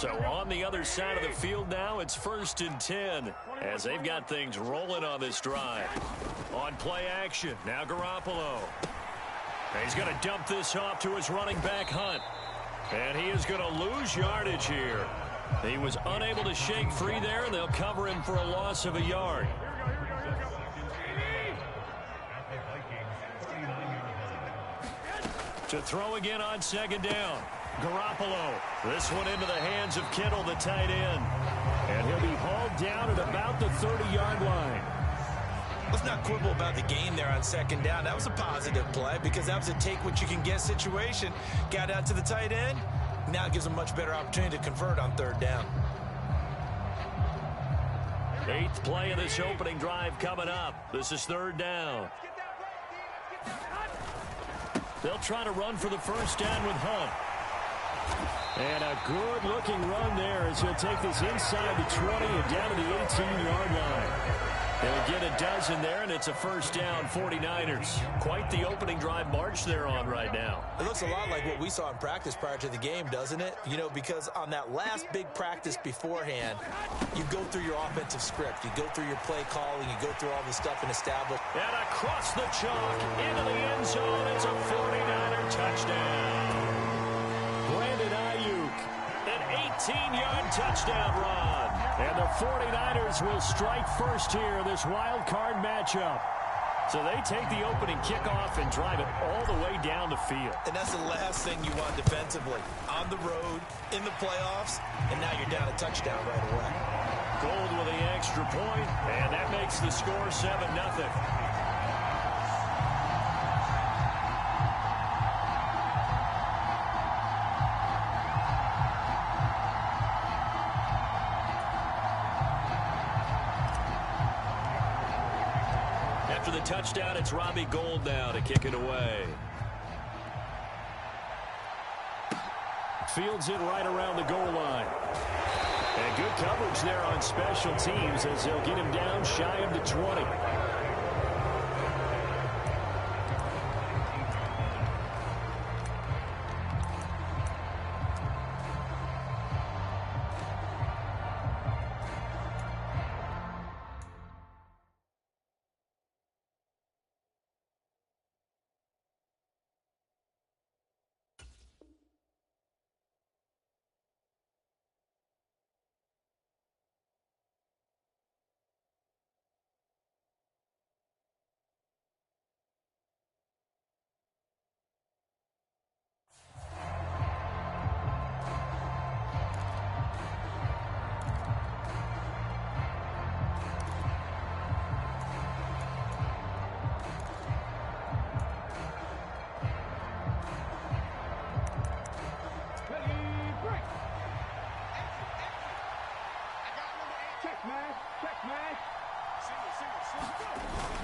So on the other side of the field now, it's 1st and 10 as they've got things rolling on this drive. On play action, now Garoppolo. He's going to dump this off to his running back, Hunt. And he is going to lose yardage here. He was unable to shake free there, and they'll cover him for a loss of a yard. To throw again on 2nd down. Garoppolo. This one into the hands of Kittle, the tight end. And he'll be hauled down at about the 30-yard line. Let's not quibble about the game there on 2nd down. That was a positive play because that was a take-what-you-can-get situation. Got out to the tight end. Now it gives them much better opportunity to convert on 3rd down. 8th play of this opening drive coming up. This is 3rd down. They'll try to run for the 1st down with Hunt. And a good-looking run there as he'll take this inside the 20 and down to the 18-yard line. They'll get a dozen there, and it's a 1st down, 49ers. Quite the opening drive march they're on right now. It looks a lot like what we saw in practice prior to the game, doesn't it? You know, because on that last big practice beforehand, you go through your offensive script. You go through your play calling. You go through all the stuff and establish. And across the chalk, into the end zone. It's a 49er touchdown. Brandon Ayuk, an 18-yard touchdown run. And the 49ers will strike first here in this wild card matchup. So they take the opening kickoff and drive it all the way down the field. And that's the last thing you want defensively. On the road, in the playoffs, and now you're down a touchdown right away. Gold with the extra point, and that makes the score 7-0. After the touchdown, it's Robbie Gould now to kick it away. Fields it right around the goal line. And good coverage there on special teams as they'll get him down shy of the 20.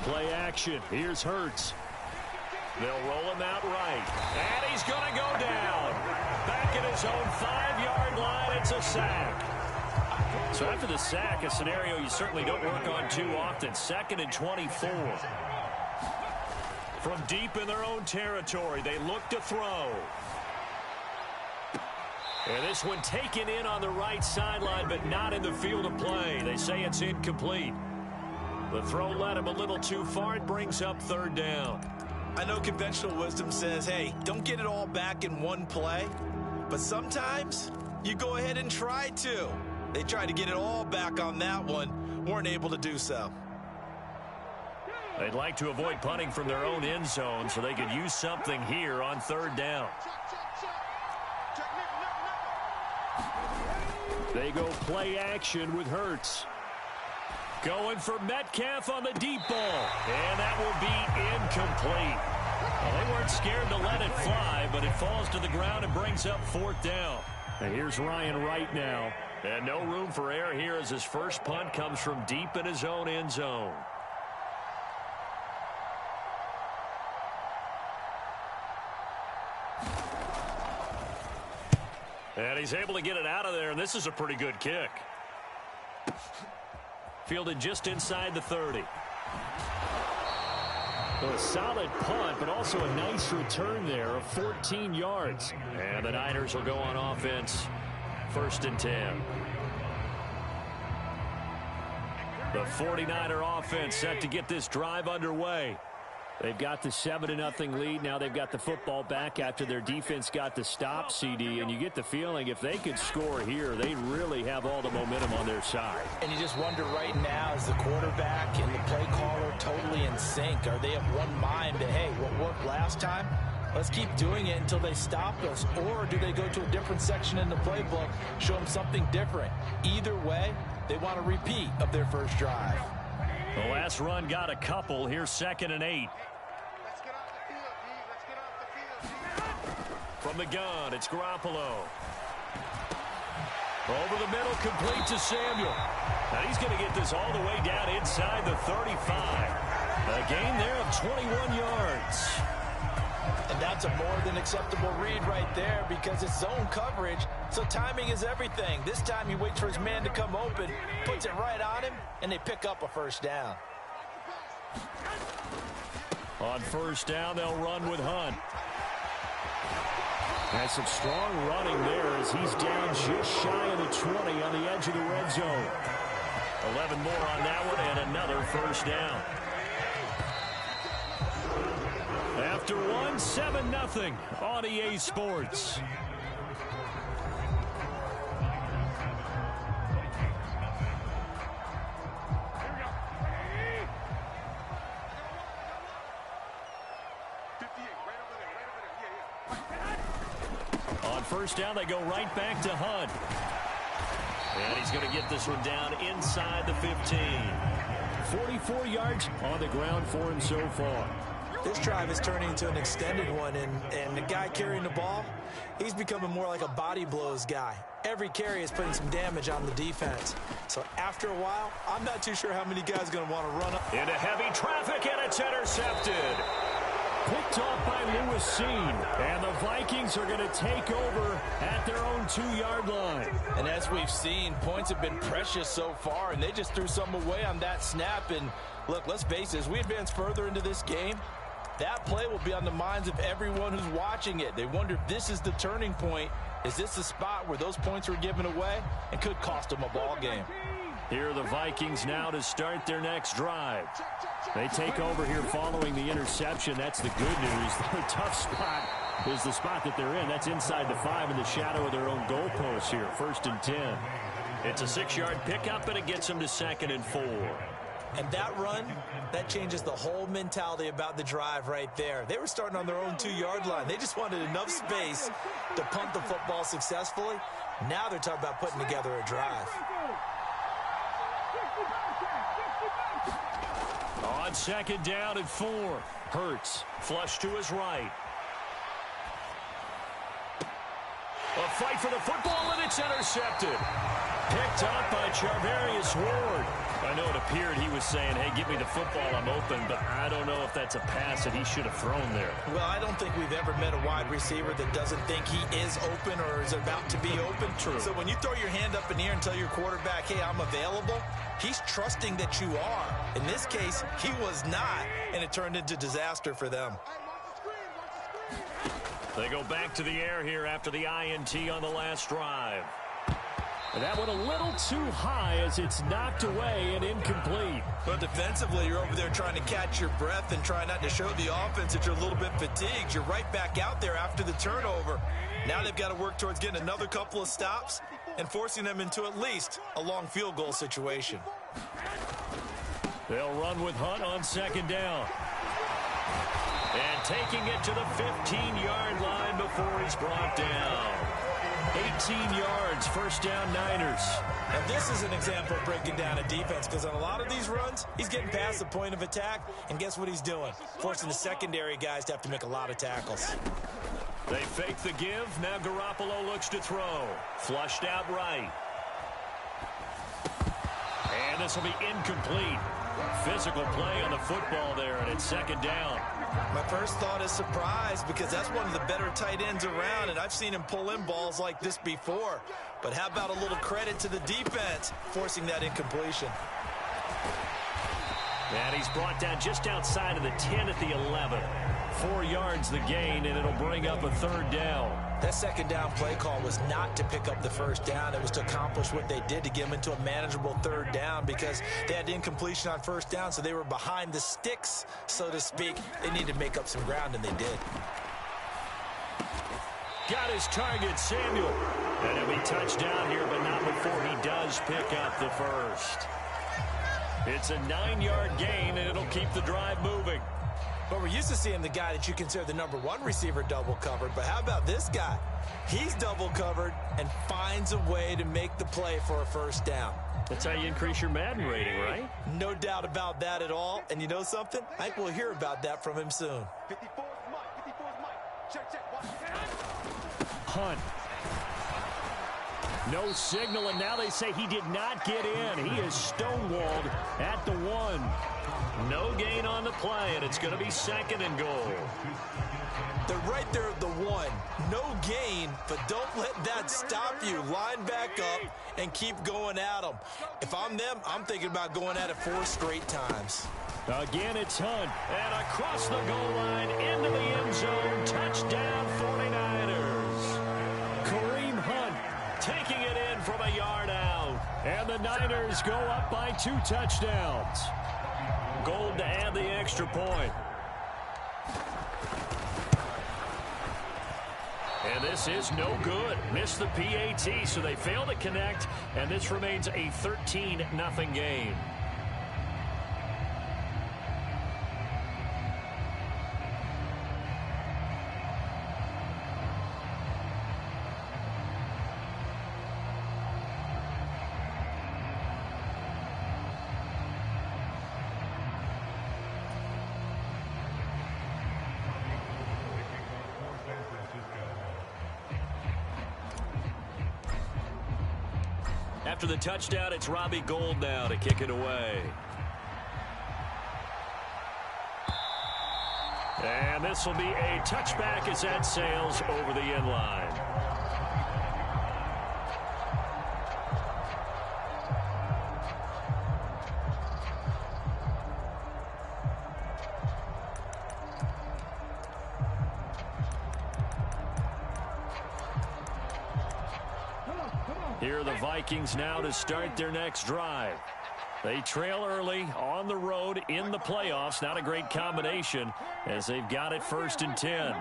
Play action. Here's Hurts. They'll roll him out right. And he's going to go down. Back at his own 5-yard line. It's a sack. So after the sack, a scenario you certainly don't work on too often. 2nd and 24. From deep in their own territory, they look to throw. And this one taken in on the right sideline, but not in the field of play. They say it's incomplete. The throw led him a little too far. It brings up 3rd down. I know conventional wisdom says, hey, don't get it all back in one play. But sometimes you go ahead and try to. They tried to get it all back on that one. Weren't able to do so. They'd like to avoid punting from their own end zone so they could use something here on 3rd down. They go play action with Hurts. Going for Metcalf on the deep ball. And that will be incomplete. Well, they weren't scared to let it fly, but it falls to the ground and brings up 4th down. And here's Ryan Wright now. And no room for error here as his first punt comes from deep in his own end zone. And he's able to get it out of there, and this is a pretty good kick. Fielded just inside the 30. Well, a solid punt, but also a nice return there of 14 yards. And the Niners will go on offense 1st and 10. The 49er offense set to get this drive underway. They've got the 7-0 lead. Now they've got the football back after their defense got the stop, CD. And you get the feeling if they could score here, they really have all the momentum on their side. And you just wonder right now, is the quarterback and the play caller totally in sync? Are they of one mind that, hey, what worked last time, let's keep doing it until they stop us? Or do they go to a different section in the playbook, show them something different? Either way, they want a repeat of their first drive. The last run got a couple. Here's 2nd and 8. From the gun, it's Garoppolo. Over the middle, complete to Samuel. Now he's going to get this all the way down inside the 35. A gain there of 21 yards. And that's a more than acceptable read right there because it's zone coverage, so timing is everything. This time he waits for his man to come open, puts it right on him, and they pick up a first down. On first down, they'll run with Hunt. That's some strong running there as he's down just shy of the 20 on the edge of the red zone. 11 more on that one and another first down. After 7-0 on EA Sports. On first down, they go right back to Hunt. And he's going to get this one down inside the 15. 44 yards on the ground for him so far. This drive is turning into an extended one, and the guy carrying the ball, he's becoming more like a body blows guy. Every carry is putting some damage on the defense. So after a while, I'm not too sure how many guys are going to want to run up. Into heavy traffic, and it's intercepted. Picked off by Lewis Seen, and the Vikings are going to take over at their own 2-yard line. And as we've seen, points have been precious so far, and they just threw some away on that snap. And look, let's face it, as we advance further into this game, that play will be on the minds of everyone who's watching it. They wonder if this is the turning point. Is this the spot where those points were given away and could cost them a ball game? Here are the Vikings now to start their next drive. They take over here following the interception. That's the good news. Their tough spot is the spot that they're in. That's inside the 5 in the shadow of their own goalpost here. 1st and 10. It's a 6-yard pickup, and it gets them to 2nd and 4. And that run, that changes the whole mentality about the drive right there. They were starting on their own 2-yard line. They just wanted enough space to punt the football successfully. Now they're talking about putting together a drive. On 2nd down and 4. Hurts, flush to his right. A fight for the football, and it's intercepted. Picked up by Charvarius Ward. I know it appeared he was saying, hey, give me the football, I'm open, but I don't know if that's a pass that he should have thrown there. Well, I don't think we've ever met a wide receiver that doesn't think he is open or is about to be open. True. So when you throw your hand up in the air and tell your quarterback, hey, I'm available, he's trusting that you are. In this case, he was not, and it turned into disaster for them. They go back to the air here after the INT on the last drive. And that one a little too high as it's knocked away and incomplete. But defensively, you're over there trying to catch your breath and try not to show the offense that you're a little bit fatigued. You're right back out there after the turnover. Now they've got to work towards getting another couple of stops and forcing them into at least a long field goal situation. They'll run with Hunt on 2nd down. And taking it to the 15-yard line before he's brought down. 18 yards, 1st down Niners. And this is an example of breaking down a defense because on a lot of these runs, he's getting past the point of attack, and guess what he's doing? Forcing the secondary guys to have to make a lot of tackles. They fake the give. Now Garoppolo looks to throw. Flushed out right. And this will be incomplete. Physical play on the football there, and it's 2nd down. My first thought is surprise because that's one of the better tight ends around, and I've seen him pull in balls like this before. But how about a little credit to the defense forcing that incompletion? And he's brought down just outside of the 10 at the 11. 4 yards the gain, and it'll bring up a third down. That second down play call was not to pick up the first down. It was to accomplish what they did, to get them into a manageable third down, because they had incompletion on first down, so they were behind the sticks, so to speak. They needed to make up some ground, and they did. Got his target, Samuel. And it'll be touchdown here, but not before he does pick up the first. It's a 9-yard gain, and it'll keep the drive moving. But we're used to seeing the guy that you consider the number 1 receiver double covered. But how about this guy? He's double covered and finds a way to make the play for a first down. That's how you increase your Madden rating, right? No doubt about that at all. And you know something? I think we'll hear about that from him soon. 54's Mike. 54's Mike. Check. Watch. Hunt. No signal, and now they say he did not get in. He is stonewalled at the 1. No gain on the play, and it's going to be 2nd and goal. They're right there at the 1. No gain, but don't let that stop you. Line back up and keep going at them. If I'm them, I'm thinking about going at it 4 straight times. Again, it's Hunt. And across the goal line, into the end zone. Touchdown, 49ers. Kareem Hunt taking it in from a yard out. And the Niners go up by 2 touchdowns. Gold to add the extra point. And this is no good. Missed the PAT, so they fail to connect, and this remains a 13-0 game. After the touchdown, it's Robbie Gould now to kick it away. And this will be a touchback as that sails over the end line. Here are the Vikings now to start their next drive. They trail early on the road in the playoffs. Not a great combination as they've got it 1st and 10.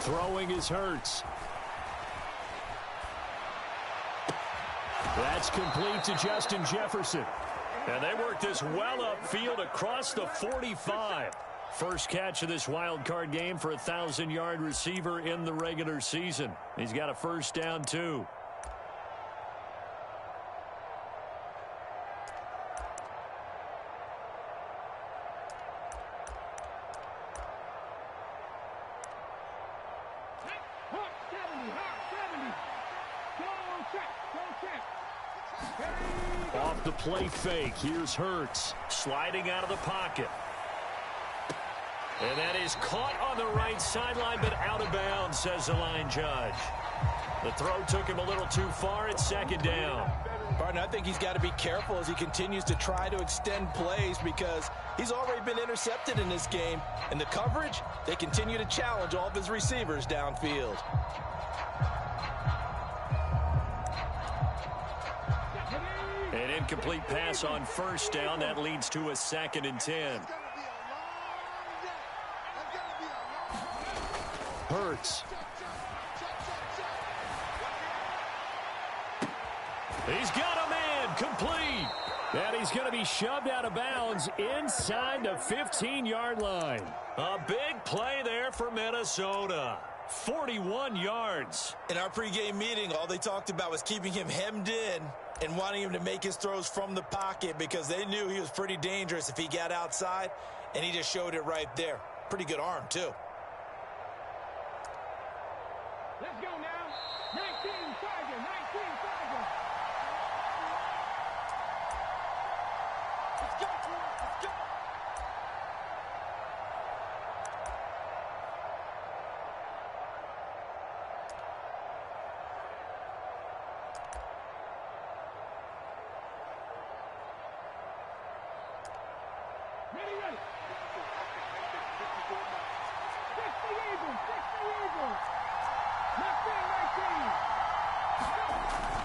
Throwing is Hurts. That's complete to Justin Jefferson. And they work this well upfield across the 45. First catch of this wild card game for a 1,000-yard receiver in the regular season. He's got a first down, too. Off the play fake. Here's Hurts sliding out of the pocket. And that is caught on the right sideline, but out of bounds, says the line judge. The throw took him a little too far. It's 2nd down. Barton, I think he's got to be careful as he continues to try to extend plays because he's already been intercepted in this game. And the coverage, they continue to challenge all of his receivers downfield. An incomplete pass on first down. That leads to a 2nd and 10. Hurts. He's got a man complete. And he's going to be shoved out of bounds inside the 15-yard line. A big play there for Minnesota. 41 yards. In our pregame meeting, all they talked about was keeping him hemmed in and wanting him to make his throws from the pocket because they knew he was pretty dangerous if he got outside, and he just showed it right there. Pretty good arm, too. Let's go now. 19 Tiger. Let's go. Let's go. Ready.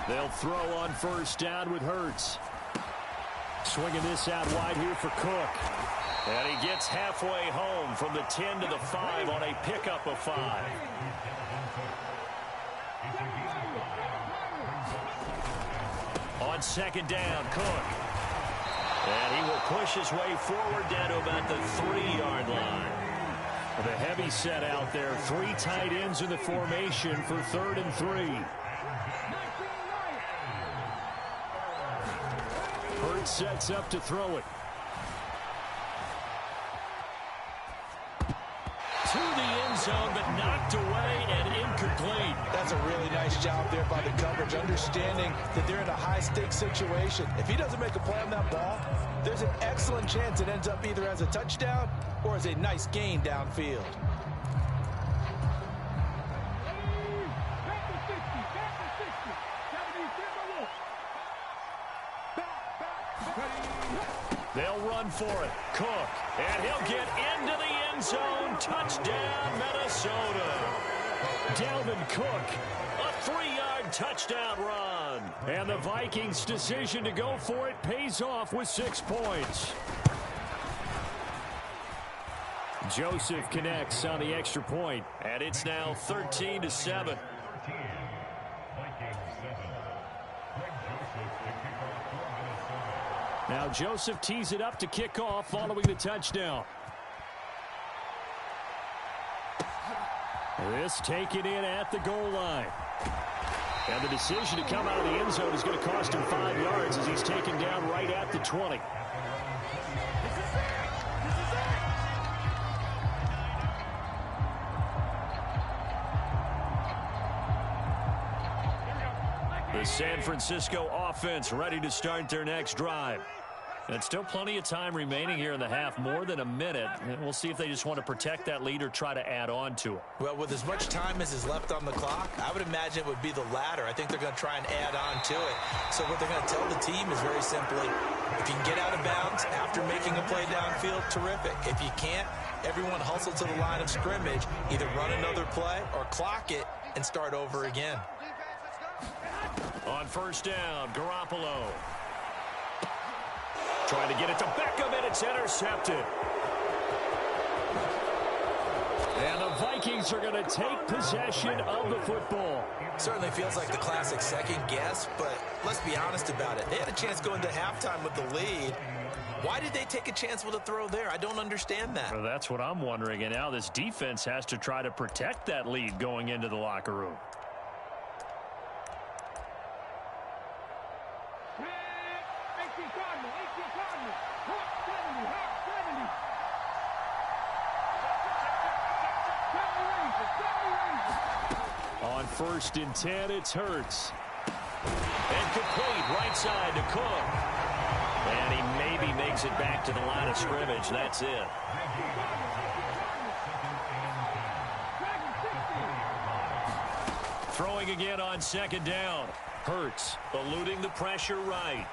They'll throw on first down with Hurts. Swinging this out wide here for Cook. And he gets halfway home from the 10 to the 5 on a pickup of 5. On second down, Cook. And he will push his way forward down to about the 3-yard line. The heavy set out there. 3 tight ends in the formation for 3rd and 3. Hurts sets up to throw it. To the end zone, but knocked away and incomplete. That's a really nice job there by the coverage, understanding that they're in a high-stakes situation. If he doesn't make a play on that ball, there's an excellent chance it ends up either as a touchdown or as a nice gain downfield. They'll run for it. Cook. And he'll get into the end zone. Touchdown, Minnesota. Dalvin Cook. A 3-yard touchdown run. And the Vikings' decision to go for it pays off with 6 points. Joseph connects on the extra point. And it's now 13-7. Now Joseph tees it up to kick off following the touchdown. This taken in at the goal line. And the decision to come out of the end zone is going to cost him 5 yards as he's taken down right at the 20. The San Francisco offense ready to start their next drive. And still plenty of time remaining here in the half, more than a minute. And we'll see if they just want to protect that lead or try to add on to it. Well, with as much time as is left on the clock, I would imagine it would be the latter. I think they're going to try and add on to it. So what they're going to tell the team is very simply, if you can get out of bounds after making a play downfield, terrific. If you can't, everyone hustle to the line of scrimmage, either run another play or clock it and start over again. On first down, Garoppolo. Trying to get it to Beckham, and it's intercepted. And the Vikings are going to take possession of the football. Certainly feels like the classic second guess, but let's be honest about it. They had a chance going to halftime with the lead. Why did they take a chance with a throw there? I don't understand that. Well, that's what I'm wondering, and now this defense has to try to protect that lead going into the locker room. On 1st and 10, it's Hurts. And complete right side to Cook. And he maybe makes it back to the line of scrimmage. That's it. Throwing again on 2nd down. Hurts eluding the pressure right.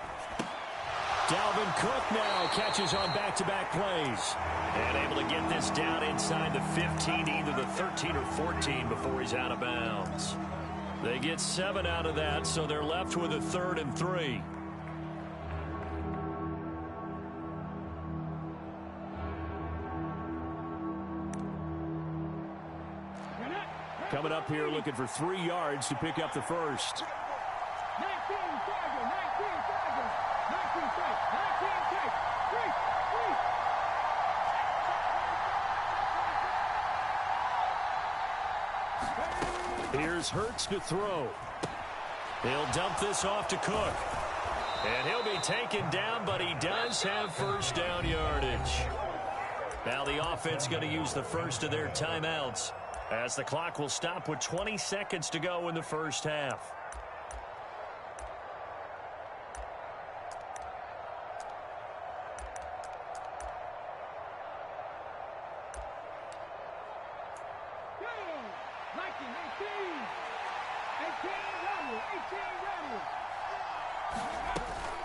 Dalvin Cook now catches on back-to-back plays. And able to get this down inside the 15, either the 13 or 14 before he's out of bounds. They get 7 out of that, so they're left with a 3rd and 3. Coming up here looking for 3 yards to pick up the first. 19 Tiger, 19 Tiger, 19 take, 19 take, 3. Here's Hurts to throw. He'll dump this off to Cook. And he'll be taken down, but he does have first down yardage. Now the offense going to use the first of their timeouts, as the clock will stop with 20 seconds to go in the first half.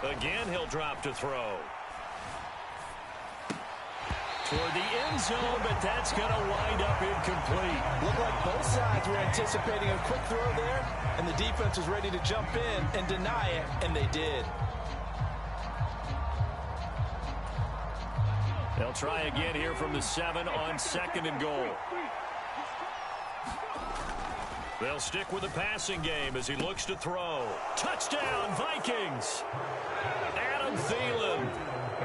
Again, he'll drop to throw. toward the end zone, but that's going to wind up incomplete. Looked like both sides were anticipating a quick throw there, and the defense was ready to jump in and deny it, and they did. They'll try again here from the 7 on 2nd and goal. They'll stick with the passing game as he looks to throw. Touchdown, Vikings! Adam Thielen,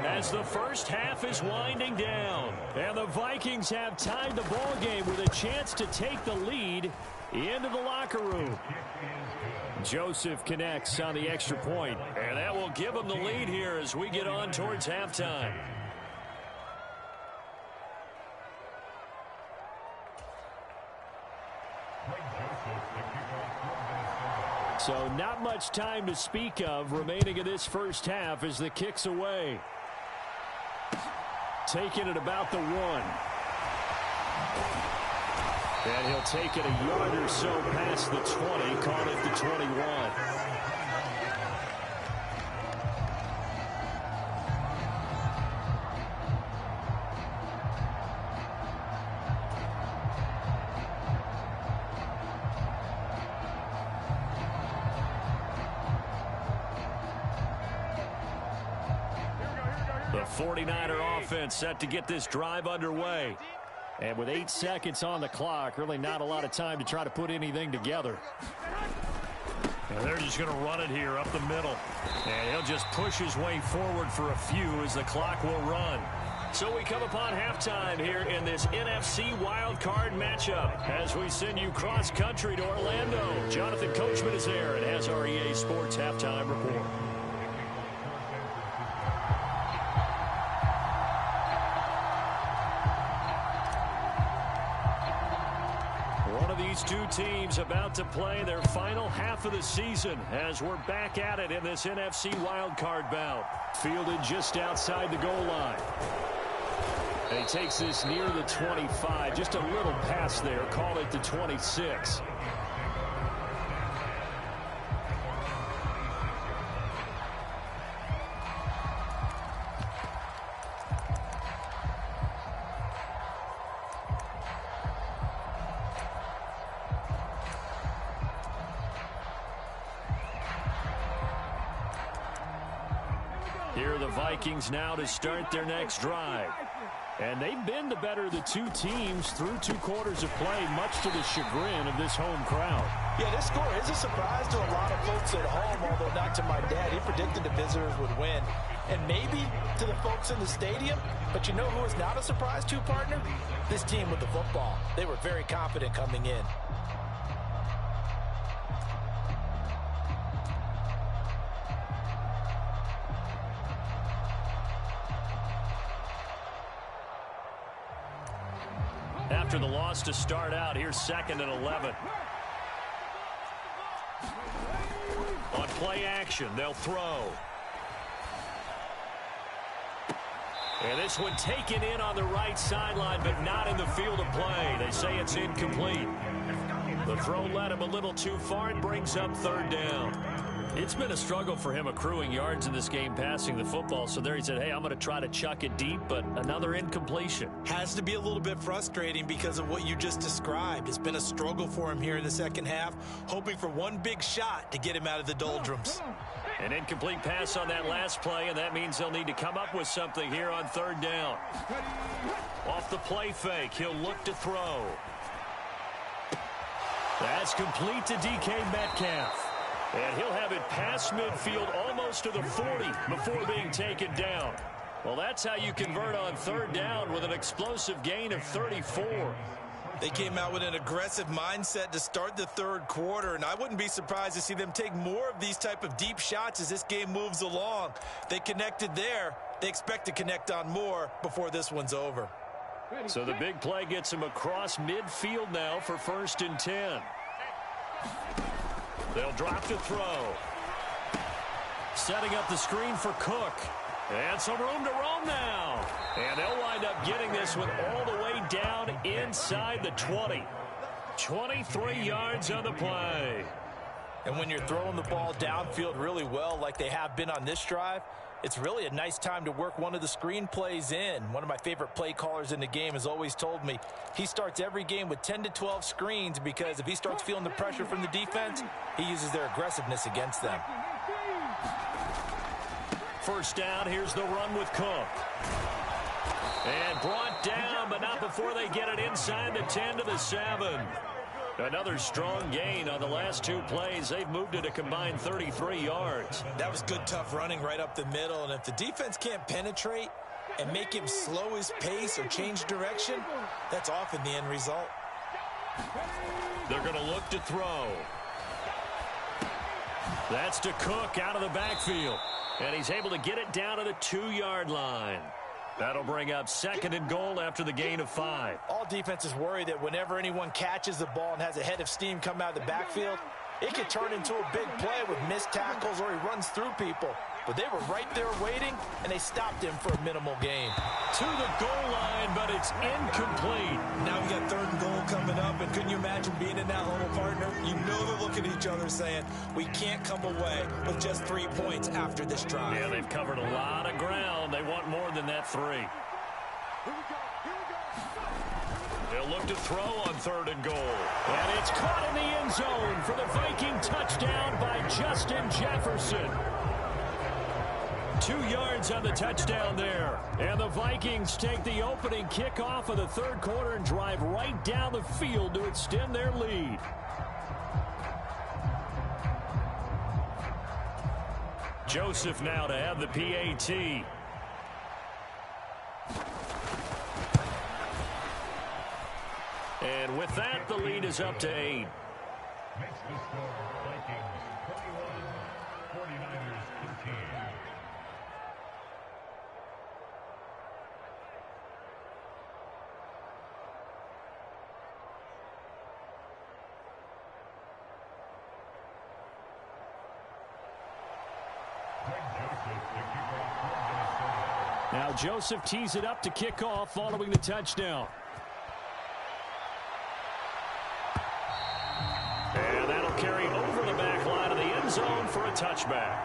as the first half is winding down. And the Vikings have tied the ball game with a chance to take the lead into the locker room. Joseph connects on the extra point, and that will give them the lead here as we get on towards halftime. So not much time to speak of remaining in this first half as the kick's away. Taking it about the 1. And he'll take it a yard or so past the 20, call it the 21. The 49er offense set to get this drive underway. And with 8 seconds on the clock, really not a lot of time to try to put anything together. And they're just going to run it here up the middle. And he'll just push his way forward for a few as the clock will run. So we come upon halftime here in this NFC wildcard matchup as we send you cross-country to Orlando. Jonathan Coachman is there and has our EA Sports halftime report. These two teams about to play their final half of the season as we're back at it in this NFC wildcard bout. Fielded just outside the goal line. And he takes this near the 25. Just a little pass there. Call it the 26. Here are the Vikings now to start their next drive. And they've been the better of the two teams through 2 quarters of play, much to the chagrin of this home crowd. Yeah, this score is a surprise to a lot of folks at home, although not to my dad. He predicted the visitors would win. And maybe to the folks in the stadium. But you know who is not a surprise to, partner? This team with the football. They were very confident coming in. After the loss to start out, here's 2nd and 11. On play action, they'll throw. And this one taken in on the right sideline, but not in the field of play. They say it's incomplete. The throw led him a little too far and brings up 3rd down. It's been a struggle for him accruing yards in this game passing the football. So there he said, hey, I'm going to try to chuck it deep, but another incompletion. Has to be a little bit frustrating because of what you just described. It's been a struggle for him here in the second half, hoping for one big shot to get him out of the doldrums. An incomplete pass on that last play, and that means they'll need to come up with something here on 3rd down. Off the play fake, he'll look to throw. That's complete to DK Metcalf. And he'll have it past midfield almost to the 40 before being taken down. Well, that's how you convert on 3rd down with an explosive gain of 34. They came out with an aggressive mindset to start the 3rd quarter, and I wouldn't be surprised to see them take more of these type of deep shots as this game moves along. They connected there. They expect to connect on more before this one's over. So the big play gets him across midfield now for 1st and 10. They'll drop to throw. Setting up the screen for Cook. And some room to roam now. And they'll wind up getting this one all the way down inside the 20. 23 yards on the play. And when you're throwing the ball downfield really well like they have been on this drive, it's really a nice time to work one of the screen plays in. One of my favorite play callers in the game has always told me he starts every game with 10 to 12 screens because if he starts feeling the pressure from the defense, he uses their aggressiveness against them. First down, here's the run with Cook. And brought down, but not before they get it inside the 10 to the 7. Another strong gain on the last two plays. They've moved it a combined 33 yards. That was good, tough running right up the middle. And if the defense can't penetrate and make him slow his pace or change direction, that's often the end result. They're going to look to throw. That's to Cook out of the backfield. And he's able to get it down to the 2-yard line. That'll bring up 2nd and goal after the gain of 5. All defenses worry that whenever anyone catches the ball and has a head of steam come out of the backfield, it could turn into a big play with missed tackles or he runs through people. But they were right there waiting, and they stopped him for a minimal gain. To the goal line, but it's incomplete. Now we got 3rd and goal coming up, and couldn't you imagine being in that huddle, partner? You know they're looking at each other saying, we can't come away with just 3 points after this drive. Yeah, they've covered a lot of ground. They want more than that 3. They'll look to throw on 3rd and goal. And it's caught in the end zone for the Viking touchdown by Justin Jefferson. 2 yards on the touchdown there. And the Vikings take the opening kickoff of the 3rd quarter and drive right down the field to extend their lead. Joseph now to have the PAT. And with that, the lead is up to 8. Makes the score Vikings 21, 49ers 13. Now Joseph tees it up to kick off following the touchdown. And that'll carry over the back line of the end zone for a touchback.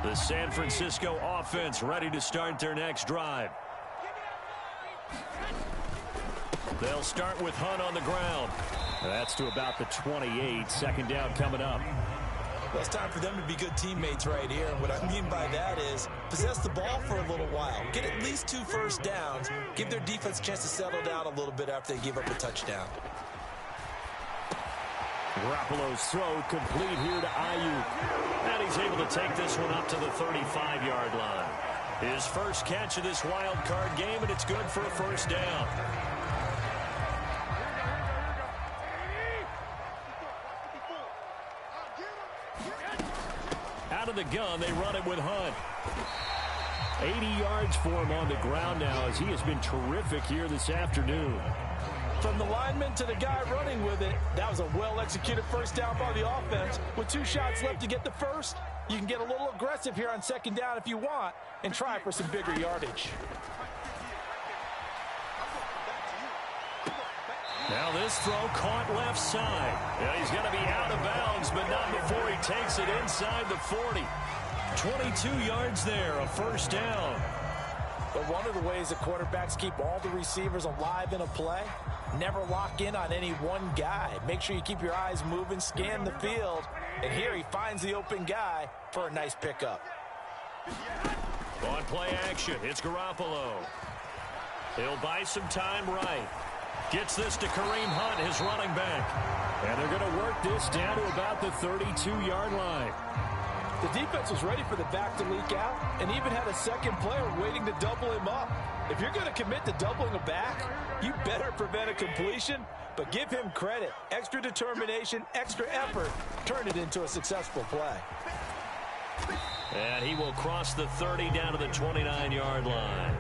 The San Francisco offense ready to start their next drive. They'll start with Hunt on the ground. That's to about the 28. 2nd down coming up. Well, it's time for them to be good teammates right here. And what I mean by that is possess the ball for a little while. Get at least 2 first downs. Give their defense a chance to settle down a little bit after they give up a touchdown. Garoppolo's throw complete here to Ayuk. And he's able to take this one up to the 35-yard line. His first catch of this wild card game, and it's good for a first down. Out of the gun, they run it with Hunt. 80 yards for him on the ground now as he has been terrific here this afternoon. From the lineman to the guy running with it, that was a well-executed first down by the offense. With 2 shots left to get the first, you can get a little aggressive here on 2nd down if you want and try for some bigger yardage. Now this throw caught left side. Yeah, he's going to be out of bounds, but not before he takes it inside the 40. 22 yards there, a first down. But one of the ways the quarterbacks keep all the receivers alive in a play, never lock in on any one guy. Make sure you keep your eyes moving, scan the field, and here he finds the open guy for a nice pickup. On play action, it's Garoppolo. He'll buy some time right. Gets this to Kareem Hunt, his running back. And they're going to work this down to about the 32-yard line. The defense was ready for the back to leak out and even had a second player waiting to double him up. If you're going to commit to doubling a back, you better prevent a completion, but give him credit. Extra determination, extra effort, turn it into a successful play. And he will cross the 30 down to the 29-yard line.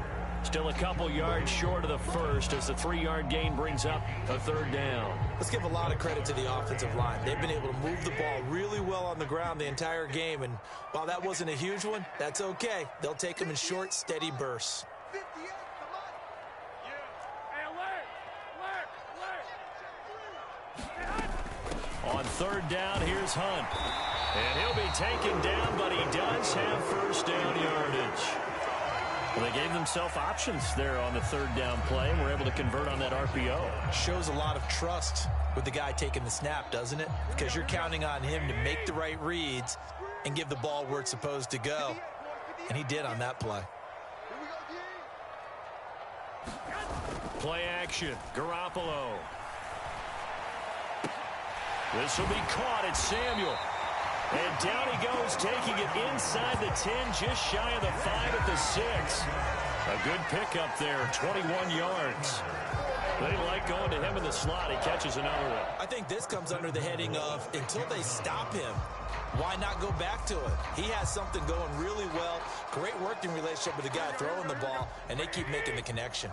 Still a couple yards short of the first as the 3-yard gain brings up a 3rd down. Let's give a lot of credit to the offensive line. They've been able to move the ball really well on the ground the entire game, and while that wasn't a huge one, that's okay. They'll take them in short, steady bursts. On 3rd down, here's Hunt. And he'll be taken down, but he does have 1st down yardage. Well, they gave themselves options there on the 3rd down play, and were able to convert on that RPO. Shows a lot of trust with the guy taking the snap, doesn't it? Because you're counting on him to make the right reads and give the ball where it's supposed to go. And he did on that play. Play action, Garoppolo. This will be caught at Samuel. And down he goes, taking it inside the 10, just shy of the 5 at the 6. A good pickup there, 21 yards. They like going to him in the slot. He catches another one. I think this comes under the heading of until they stop him, why not go back to it? He has something going really well. Great working relationship with the guy throwing the ball, and they keep making the connection.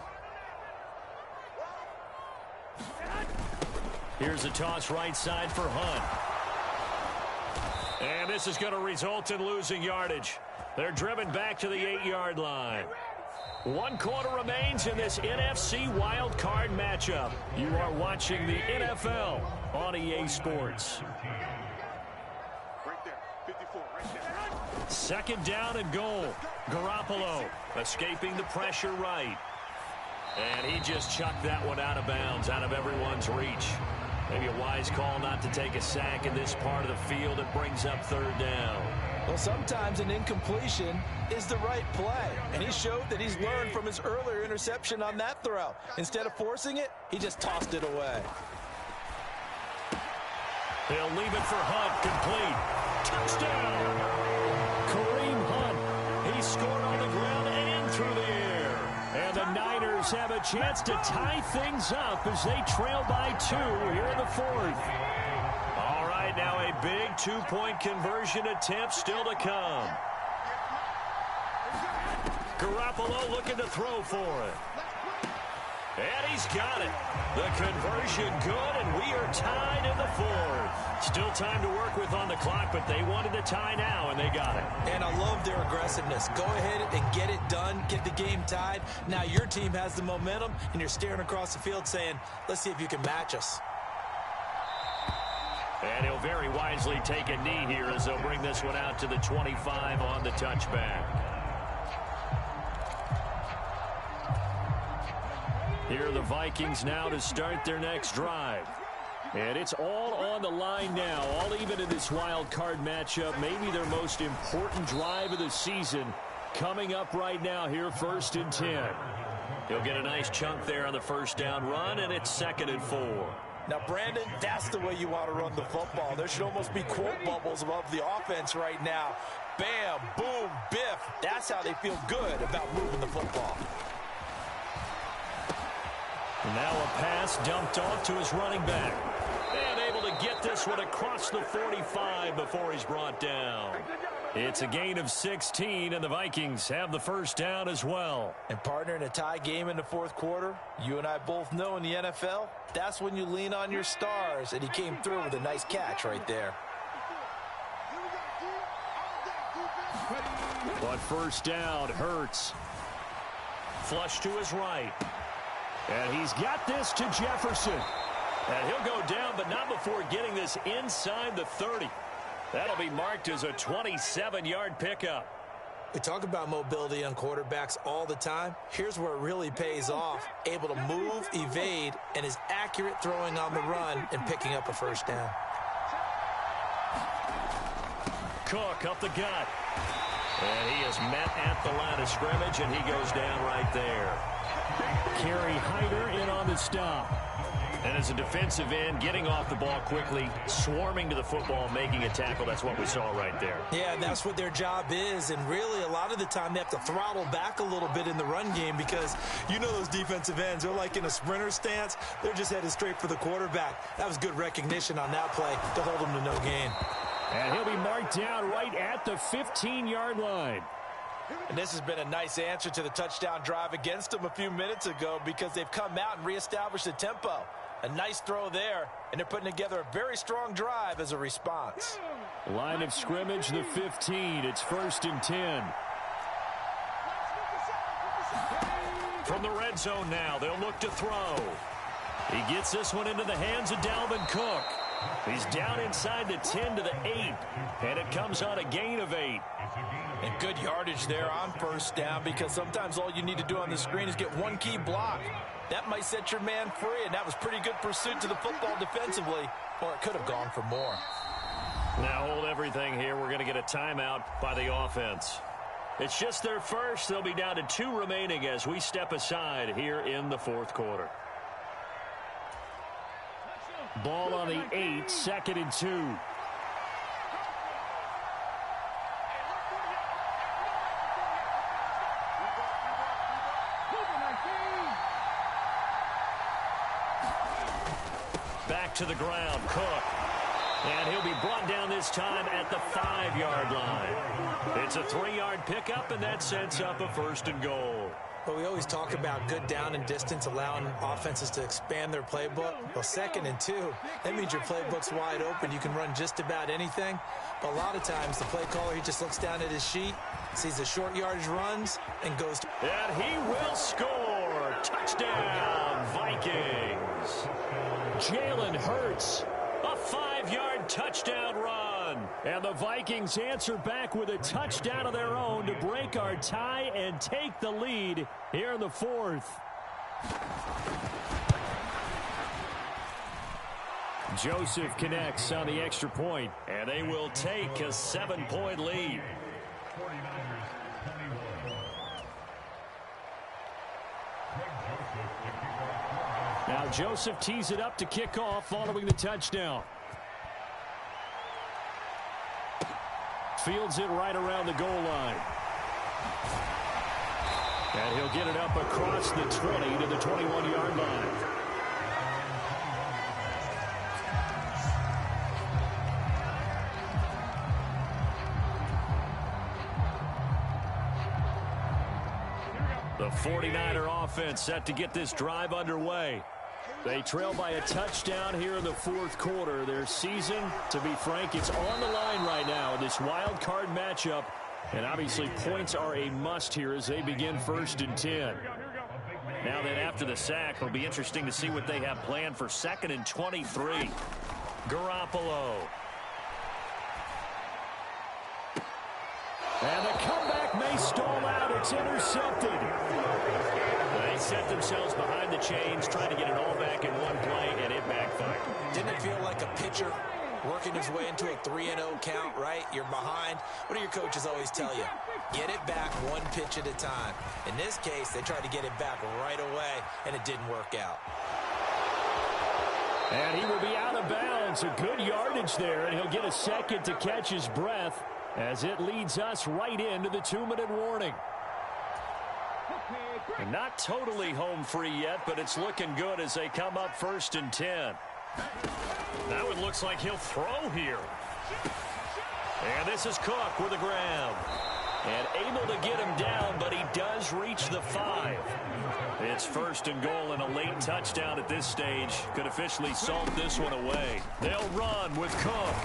Here's a toss right side for Hunt. And this is going to result in losing yardage. They're driven back to the 8-yard line. 1 quarter remains in this NFC wild card matchup. You are watching the NFL on EA Sports. Right there, 54, right there. 2nd down and goal. Garoppolo escaping the pressure right. And he just chucked that one out of bounds, out of everyone's reach. Maybe a wise call not to take a sack in this part of the field. It brings up 3rd down. Well, sometimes an incompletion is the right play, and he showed that he's learned from his earlier interception on that throw. Instead of forcing it, he just tossed it away. They'll leave it for Hunt, complete. Touchdown! Kareem Hunt. He scored on the ground and through the air. And the Niners have a chance to tie things up as they trail by 2 here in the 4th. All right, now a big 2-point conversion attempt still to come. Garoppolo looking to throw for it. And he's got it. The conversion good, and we are tied in the 4th. Still time to work with on the clock, but they wanted to tie now, and they got it. And I love their aggressiveness. Go ahead and get it done, get the game tied. Now your team has the momentum, and you're staring across the field saying, let's see if you can match us. And he'll very wisely take a knee here as they'll bring this one out to the 25 on the touchback. Here are the Vikings now to start their next drive. And it's all on the line now, all even in this wild card matchup. Maybe their most important drive of the season coming up right now here, 1st and 10. He'll get a nice chunk there on the 1st down run, and it's 2nd and 4. Now, Brandon, that's the way you want to run the football. There should almost be quote bubbles above the offense right now. Bam, boom, biff. That's how they feel good about moving the football. Now a pass dumped off to his running back. And able to get this one across the 45 before he's brought down. It's a gain of 16, and the Vikings have the 1st down as well. And partner, in a tie game in the 4th quarter, you and I both know in the NFL, that's when you lean on your stars, and he came through with a nice catch right there. But 1st down, Hurts. Flush to his right. And he's got this to Jefferson. And he'll go down, but not before getting this inside the 30. That'll be marked as a 27-yard pickup. We talk about mobility on quarterbacks all the time. Here's where it really pays off. Able to move, evade, and is accurate throwing on the run and picking up a 1st down. Cook up the gut. And he is met at the line of scrimmage, and he goes down right there. Kerry Hyder in on the stop. And as a defensive end, getting off the ball quickly, swarming to the football, making a tackle. That's what we saw right there. Yeah, and that's what their job is. And really, a lot of the time, they have to throttle back a little bit in the run game because you know those defensive ends, they're like in a sprinter stance. They're just headed straight for the quarterback. That was good recognition on that play to hold them to no gain. And he'll be marked down right at the 15-yard line. And this has been a nice answer to the touchdown drive against them a few minutes ago because they've come out and reestablished the tempo. A nice throw there, and they're putting together a very strong drive as a response. Line of scrimmage, the 15. It's 1st and 10. From the red zone now, they'll look to throw. He gets this one into the hands of Dalvin Cook. He's down inside the 10 to the 8, and it comes on a gain of 8. And good yardage there on 1st down because sometimes all you need to do on the screen is get one key block. That might set your man free, and that was pretty good pursuit to the football defensively, or it could have gone for more. Now hold everything here. We're going to get a timeout by the offense. It's just their first. They'll be down to 2 remaining as we step aside here in the 4th quarter. Ball on the 8, 2nd and 2. Back to the ground, Cook. And he'll be brought down this time at the 5-yard line. It's a 3-yard pickup, and that sets up a 1st and goal. But we always talk about good down and distance, allowing offenses to expand their playbook. Well, 2nd and 2, that means your playbook's wide open. You can run just about anything. But a lot of times, the play caller, he just looks down at his sheet, sees the short yardage runs, and goes to... And he will score. Touchdown, Vikings. Jalen Hurts, a 5-yard touchdown run. And the Vikings answer back with a touchdown of their own to break our tie and take the lead here in the 4th. Joseph connects on the extra point, and they will take a 7-point lead. 49ers 21. Now Joseph tees it up to kick off following the touchdown. Fields it right around the goal line. And he'll get it up across the 20 to the 21-yard line. The 49er offense set to get this drive underway. They trail by a touchdown here in the 4th quarter. Their season, to be frank, it's on the line right now in this wild card matchup. And obviously points are a must here as they begin 1st and 10. Now then after the sack, it'll be interesting to see what they have planned for 2nd and 23. Garoppolo. And the comeback may stall out. It's intercepted. They set themselves behind the chains, trying to get it all back in one play, and it backfired. Didn't it feel like a pitcher working his way into a 3-0 count, right? You're behind. What do your coaches always tell you? Get it back one pitch at a time. In this case, they tried to get it back right away, and it didn't work out. And he will be out of bounds. A good yardage there, and he'll get a second to catch his breath as it leads us right into the 2-minute warning. And not totally home free yet, but it's looking good as they come up 1st and 10. That one looks like he'll throw here. And this is Cook with the grab. And able to get him down, but he does reach the 5. It's 1st and goal, and a late touchdown at this stage could officially salt this one away. They'll run with Cook.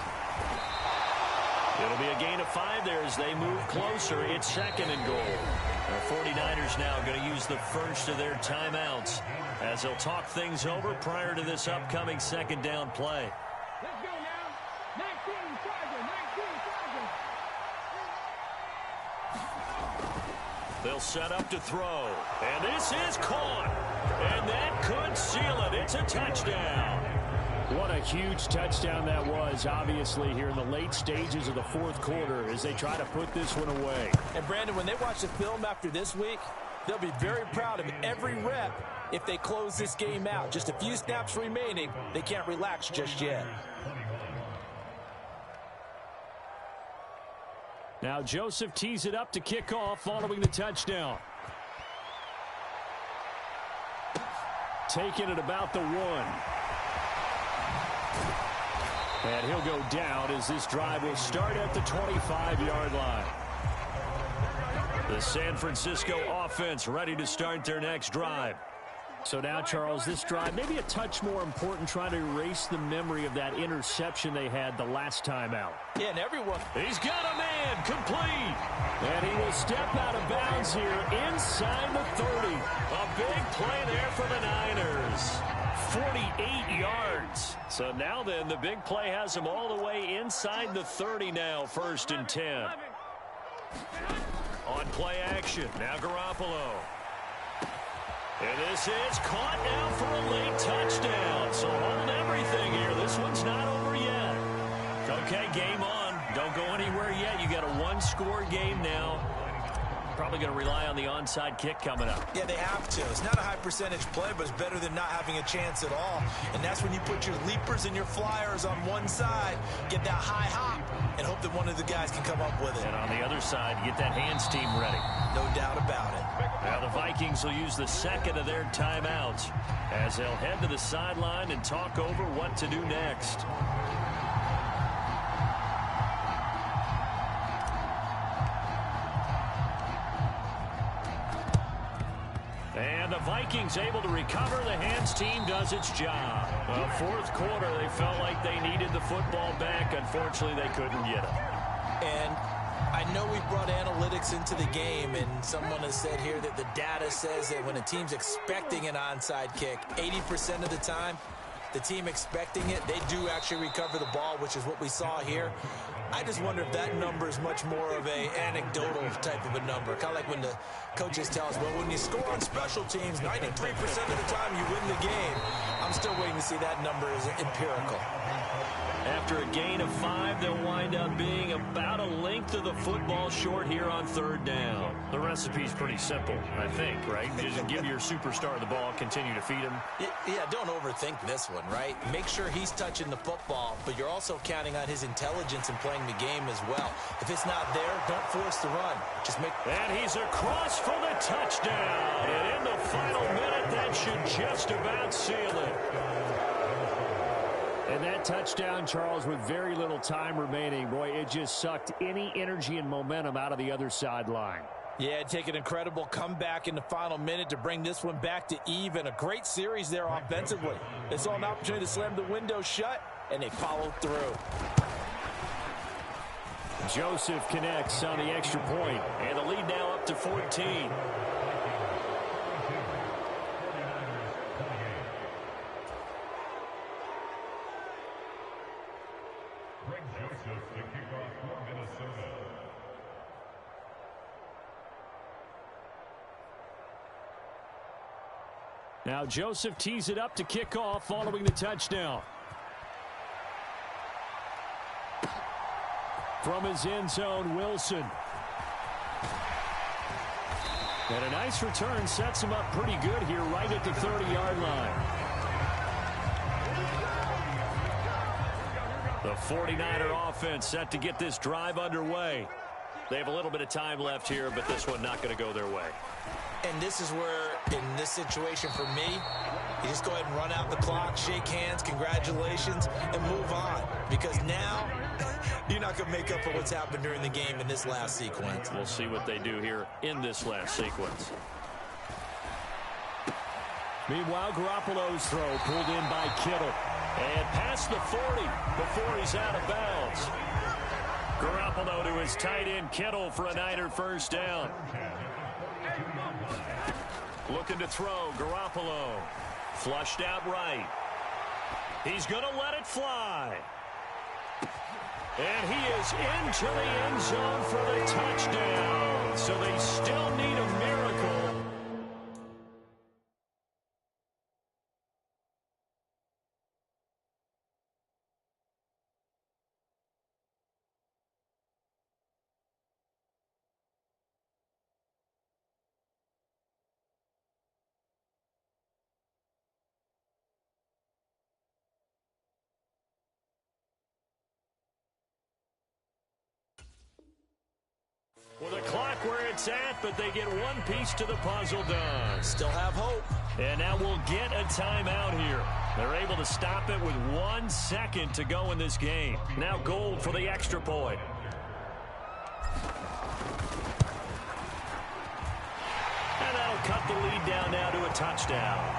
It'll be a gain of 5 there as they move closer. It's 2nd and goal. The 49ers now going to use the first of their timeouts as they'll talk things over prior to this upcoming 2nd down play. Let's go now. 19 Chargers, 19 Chargers. They'll set up to throw. And this is caught. And that could seal it. It's a touchdown. What a huge touchdown that was, obviously, here in the late stages of the 4th quarter as they try to put this one away. And, Brandon, when they watch the film after this week, they'll be very proud of every rep if they close this game out. Just a few snaps remaining. They can't relax just yet. Now Joseph tees it up to kick off following the touchdown. Taking it about the 1. And he'll go down as this drive will start at the 25-yard line. The San Francisco offense ready to start their next drive. So now, Charles, this drive maybe a touch more important, trying to erase the memory of that interception they had the last time out. Yeah, and everyone. He's got a man, complete. And he will step out of bounds here inside the 30. A big play there for the Niners. 48 yards. So now then, the big play has him all the way inside the 30 now, 1st and 10. On play action, now Garoppolo. And this is caught now for a late touchdown. So hold everything here. This one's not over yet. Okay, game on. Don't go anywhere yet. You got a one-score game now. Probably going to rely on the onside kick coming up. Yeah, they have to. It's not a high percentage play, but it's better than not having a chance at all. And that's when you put your leapers and your flyers on one side, get that high hop, and hope that one of the guys can come up with it. And on the other side, get that hands team ready. No doubt about it. Now the Vikings will use the second of their timeouts as they'll head to the sideline and talk over what to do next. And the Vikings able to recover. The hands team does its job. Well, 4th quarter, they felt like they needed the football back. Unfortunately, they couldn't get it. And I know we brought analytics into the game, and someone has said here that the data says that when a team's expecting an onside kick, 80% of the time, the team expecting it, they do actually recover the ball, which is what we saw here. I just wonder if that number is much more of a anecdotal type of a number. Kind of like when the coaches tell us, well, when you score on special teams, 93% of the time you win the game. I'm still waiting to see that number is empirical. After a gain of 5, they'll wind up being about a length of the football short here on 3rd down. The recipe's pretty simple, I think, right? Just give your superstar the ball, continue to feed him. Yeah, don't overthink this one, right? Make sure he's touching the football, but you're also counting on his intelligence in playing the game as well. If it's not there, don't force the run. Just make... And he's across for the touchdown. And in the final minute, that should just about seal it. And that touchdown, Charles, with very little time remaining, boy, it just sucked any energy and momentum out of the other sideline. Yeah, take an incredible comeback in the final minute to bring this one back to even. A great series there offensively. They saw an opportunity to slam the window shut, and they followed through. Joseph connects on the extra point, and the lead now up to 14. Now Joseph tees it up to kick off following the touchdown. From his end zone, Wilson. And a nice return sets him up pretty good here right at the 30-yard line. The 49er offense set to get this drive underway. They have a little bit of time left here, but this one not going to go their way. And this is where, in this situation for me, you just go ahead and run out the clock, shake hands, congratulations, and move on. Because now, you're not going to make up for what's happened during the game in this last sequence. We'll see what they do here in this last sequence. Meanwhile, Garoppolo's throw pulled in by Kittle. And past the 40 before he's out of bounds. Garoppolo to his tight end Kittle for a Niner first down. Looking to throw, Garoppolo. Flushed out right. He's going to let it fly. And he is into the end zone for the touchdown. So they still need a miracle. Well, the clock where it's at, but they get one piece to the puzzle done. Still have hope. And now we'll get a timeout here. They're able to stop it with 1 second to go in this game. Now Gold for the extra point. they'll cut the lead down now to a touchdown.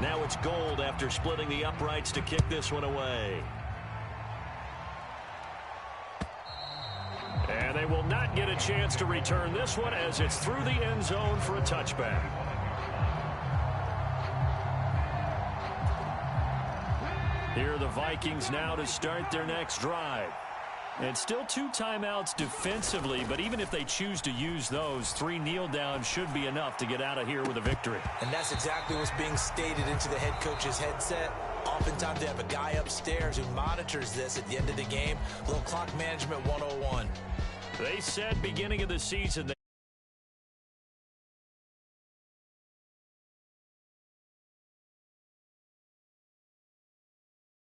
Now it's Gold after splitting the uprights to kick this one away. And they will not get a chance to return this one as it's through the end zone for a touchback. Here are the Vikings now to start their next drive. And still 2 timeouts defensively, but even if they choose to use those, 3 kneel downs should be enough to get out of here with a victory. And that's exactly what's being stated into the head coach's headset. Oftentimes they have a guy upstairs who monitors this at the end of the game. A little clock management 101. They said beginning of the season